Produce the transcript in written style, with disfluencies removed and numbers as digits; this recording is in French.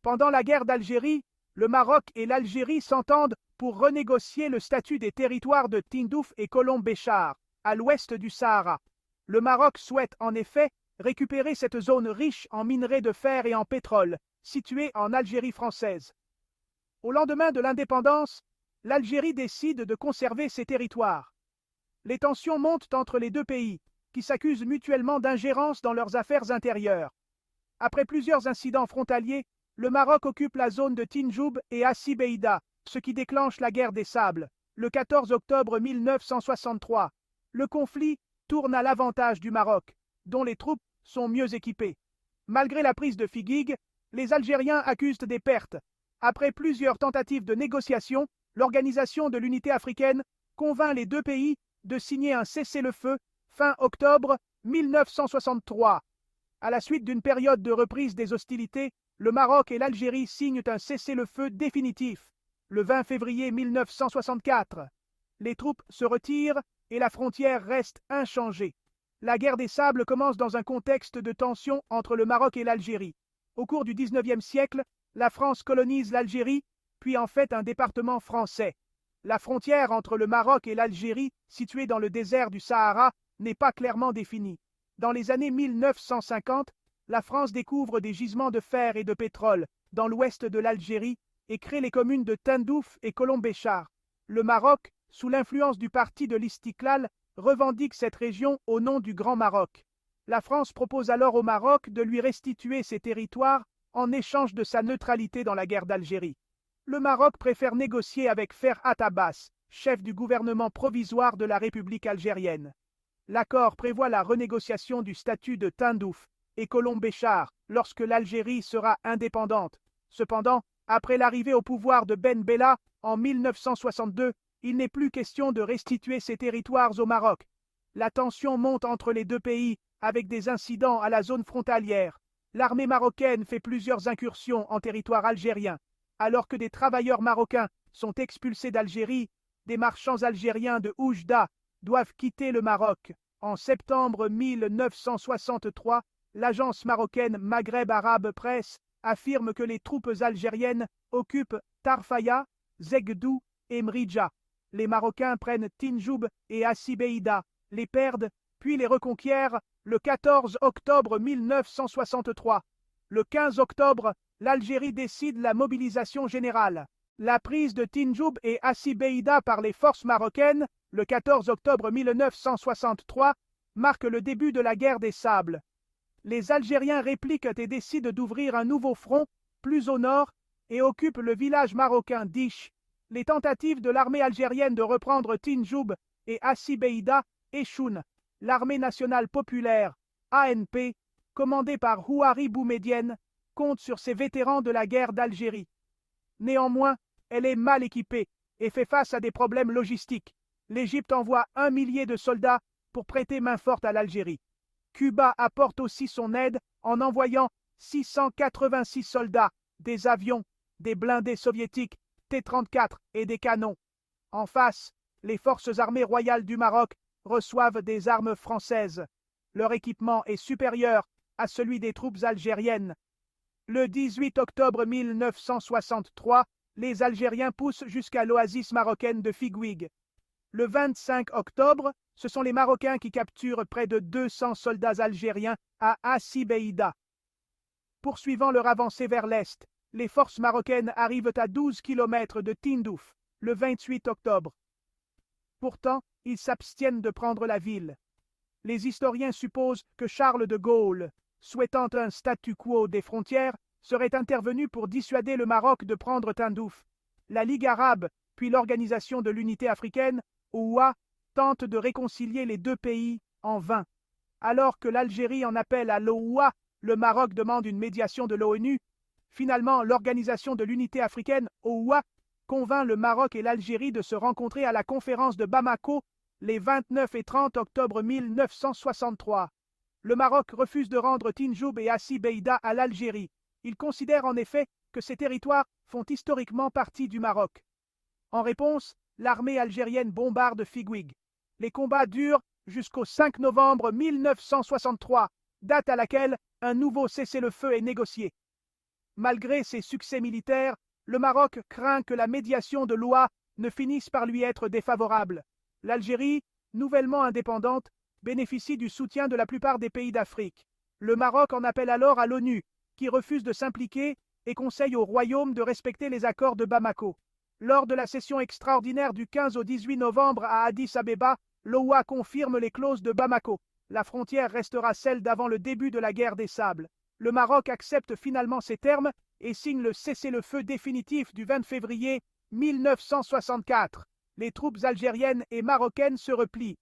Pendant la guerre d'Algérie, le Maroc et l'Algérie s'entendent pour renégocier le statut des territoires de Tindouf et Kolom-Béchar, à l'ouest du Sahara. Le Maroc souhaite en effet récupérer cette zone riche en minerais de fer et en pétrole, située en Algérie française. Au lendemain de l'indépendance, l'Algérie décide de conserver ses territoires. Les tensions montent entre les deux pays, qui s'accusent mutuellement d'ingérence dans leurs affaires intérieures. Après plusieurs incidents frontaliers, le Maroc occupe la zone de Tinjoub et Assi Beïda, ce qui déclenche la guerre des Sables, le 14 octobre 1963. Le conflit tourne à l'avantage du Maroc, dont les troupes sont mieux équipées. Malgré la prise de Figuig, les Algériens accusent des pertes. Après plusieurs tentatives de négociation, l'Organisation de l'Unité africaine convainc les deux pays de signer un cessez-le-feu fin octobre 1963. À la suite d'une période de reprise des hostilités, le Maroc et l'Algérie signent un cessez-le-feu définitif, le 20 février 1964. Les troupes se retirent et la frontière reste inchangée. La guerre des Sables commence dans un contexte de tension entre le Maroc et l'Algérie. Au cours du XIXe siècle, la France colonise l'Algérie, puis en fait un département français. La frontière entre le Maroc et l'Algérie, située dans le désert du Sahara, n'est pas clairement définie. Dans les années 1950, la France découvre des gisements de fer et de pétrole dans l'ouest de l'Algérie et crée les communes de Tindouf et Kolom-Béchar. Le Maroc, sous l'influence du parti de l'Istiklal, revendique cette région au nom du Grand Maroc. La France propose alors au Maroc de lui restituer ses territoires en échange de sa neutralité dans la guerre d'Algérie. Le Maroc préfère négocier avec Ferhat Abbas, chef du gouvernement provisoire de la République algérienne. L'accord prévoit la renégociation du statut de Tindouf et Kolom-Béchar lorsque l'Algérie sera indépendante. Cependant, après l'arrivée au pouvoir de Ben Bella en 1962, il n'est plus question de restituer ces territoires au Maroc. La tension monte entre les deux pays avec des incidents à la zone frontalière. L'armée marocaine fait plusieurs incursions en territoire algérien. Alors que des travailleurs marocains sont expulsés d'Algérie, des marchands algériens de Oujda doivent quitter le Maroc. En septembre 1963, l'agence marocaine Maghreb Arabe Presse affirme que les troupes algériennes occupent Tarfaya, Zegdou et Mridja. Les Marocains prennent Tinjoub et Assi Beïda, les perdent, puis les reconquièrent le 14 octobre 1963. Le 15 octobre, l'Algérie décide la mobilisation générale. La prise de Tinjoub et Assi Beïda par les forces marocaines, le 14 octobre 1963, marque le début de la guerre des Sables. Les Algériens répliquent et décident d'ouvrir un nouveau front, plus au nord, et occupent le village marocain d'Ish. Les tentatives de l'armée algérienne de reprendre Tinjoub et Assi Beïda échouent. L'armée nationale populaire, ANP, commandée par Houari Boumedienne, compte sur ses vétérans de la guerre d'Algérie. Néanmoins, elle est mal équipée et fait face à des problèmes logistiques. L'Égypte envoie 1 millier de soldats pour prêter main forte à l'Algérie. Cuba apporte aussi son aide en envoyant 686 soldats, des avions, des blindés soviétiques, T-34 et des canons. En face, les forces armées royales du Maroc reçoivent des armes françaises. Leur équipement est supérieur à celui des troupes algériennes. Le 18 octobre 1963, les Algériens poussent jusqu'à l'oasis marocaine de Figuig. Le 25 octobre, ce sont les Marocains qui capturent près de 200 soldats algériens à Assi Beïda. Poursuivant leur avancée vers l'est, les forces marocaines arrivent à 12 km de Tindouf, le 28 octobre. Pourtant, ils s'abstiennent de prendre la ville. Les historiens supposent que Charles de Gaulle, souhaitant un statu quo des frontières, serait intervenu pour dissuader le Maroc de prendre Tindouf. La Ligue arabe, puis l'Organisation de l'Unité africaine, OUA, tentent de réconcilier les deux pays en vain. Alors que l'Algérie en appelle à l'OUA, le Maroc demande une médiation de l'ONU. Finalement, l'Organisation de l'Unité africaine, OUA, convainc le Maroc et l'Algérie de se rencontrer à la conférence de Bamako les 29 et 30 octobre 1963. Le Maroc refuse de rendre Tinjoub et Assi Beïda à l'Algérie. Il considère en effet que ces territoires font historiquement partie du Maroc. En réponse, l'armée algérienne bombarde Figuig. Les combats durent jusqu'au 5 novembre 1963, date à laquelle un nouveau cessez-le-feu est négocié. Malgré ses succès militaires, le Maroc craint que la médiation de l'OUA ne finisse par lui être défavorable. L'Algérie, nouvellement indépendante, bénéficie du soutien de la plupart des pays d'Afrique. Le Maroc en appelle alors à l'ONU, qui refuse de s'impliquer et conseille au Royaume de respecter les accords de Bamako. Lors de la session extraordinaire du 15 au 18 novembre à Addis-Abeba, l'OUA confirme les clauses de Bamako. La frontière restera celle d'avant le début de la guerre des sables. Le Maroc accepte finalement ces termes et signe le cessez-le-feu définitif du 20 février 1964. Les troupes algériennes et marocaines se replient.